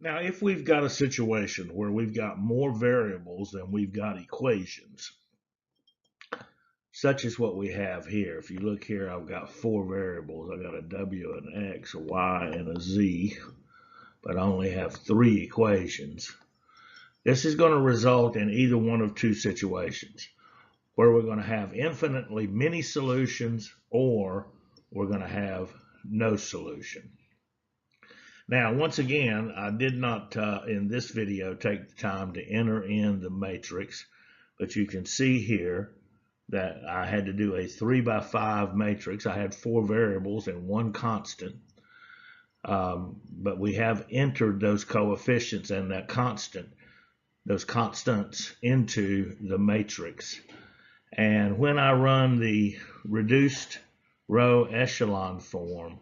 Now, if we've got a situation where we've got more variables than we've got equations, such as what we have here. If you look here, I've got four variables. I've got a w, an x, a y, and a z, but I only have three equations. This is going to result in either one of two situations, where we're going to have infinitely many solutions, or we're going to have no solution. Now, once again, I did not, in this video, take the time to enter in the matrix, but you can see here that I had to do a 3 by 5 matrix. I had four variables and one constant, but we have entered those coefficients and that constant, those constants into the matrix. And when I run the reduced row echelon form,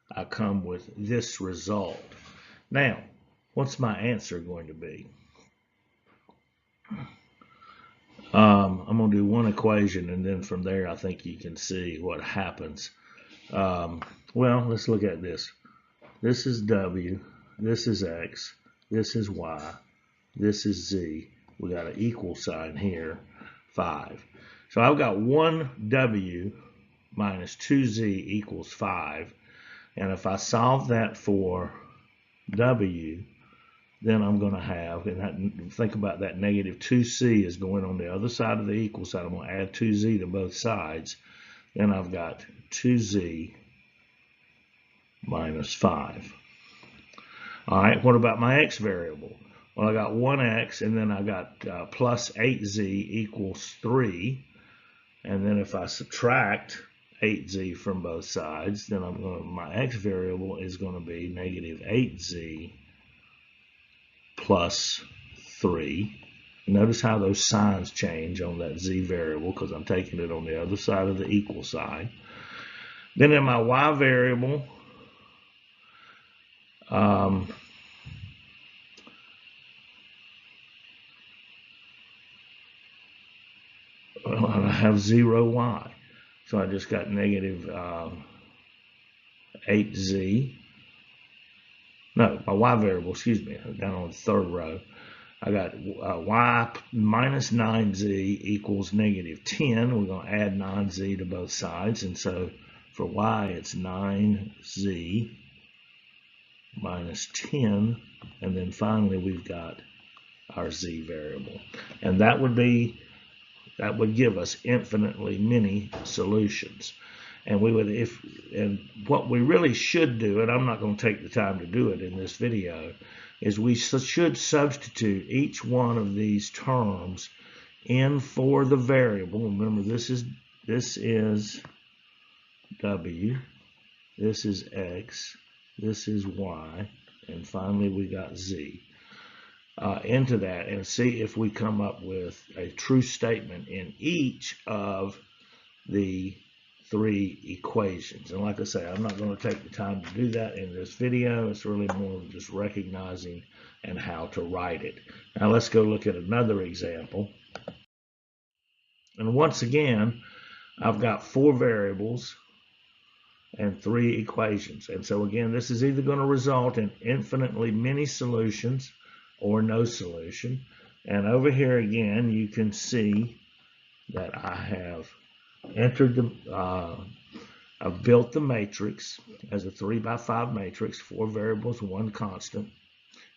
I come with this result. Now, what's my answer going to be? I'm going to do one equation, and then from there I think you can see what happens. Well, let's look at this. This is W, this is X, this is Y, this is Z. We got an equal sign here, 5. So I've got 1W minus 2Z equals 5. And if I solve that for W, then I'm going to have, and think about that, negative 2c is going on the other side of the equal sign. I'm going to add 2z to both sides. Then I've got 2z minus 5. All right, what about my x variable? Well, I got 1x, and then I got plus 8z equals 3. And then if I subtract 8z from both sides, then my x variable is going to be negative 8z plus 3. Notice how those signs change on that z variable because I'm taking it on the other side of the equal sign. Then in my y variable, well, I have 0y. So I just got negative 8z. No, my y variable, excuse me, down on the third row. I got y minus 9z equals negative 10. We're going to add 9z to both sides. And so for y, it's 9z minus 10. And then finally, we've got our z variable. And that would give us infinitely many solutions. And and what we really should do, and I'm not going to take the time to do it in this video, is we should substitute each one of these terms in for the variable. Remember, this is W, this is X, this is Y, and finally we got Z. Into that and see if we come up with a true statement in each of the three equations. And like I say, I'm not going to take the time to do that in this video. It's really more of just recognizing and how to write it. Now let's go look at another example. And once again, I've got four variables and three equations. And so again, this is either going to result in infinitely many solutions or no solution. And over here again, you can see that I have entered I've built the matrix as a 3 by 5 matrix, four variables, one constant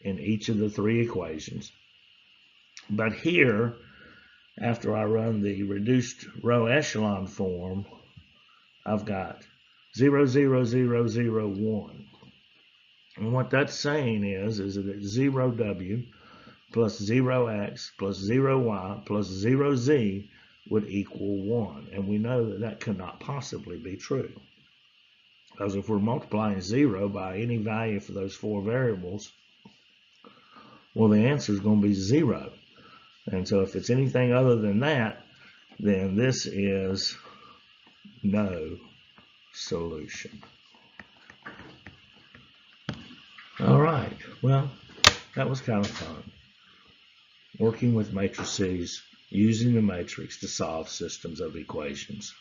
in each of the three equations. But here, after I run the reduced row echelon form, I've got 0, 0, 0, 0, 1. And what that's saying is that 0w plus 0x plus 0y plus 0z would equal 1. And we know that that cannot possibly be true. Because if we're multiplying 0 by any value for those four variables, well, the answer is going to be 0. And so if it's anything other than that, then this is no solution. All right, well, that was kind of fun. Working with matrices, using the matrix to solve systems of equations.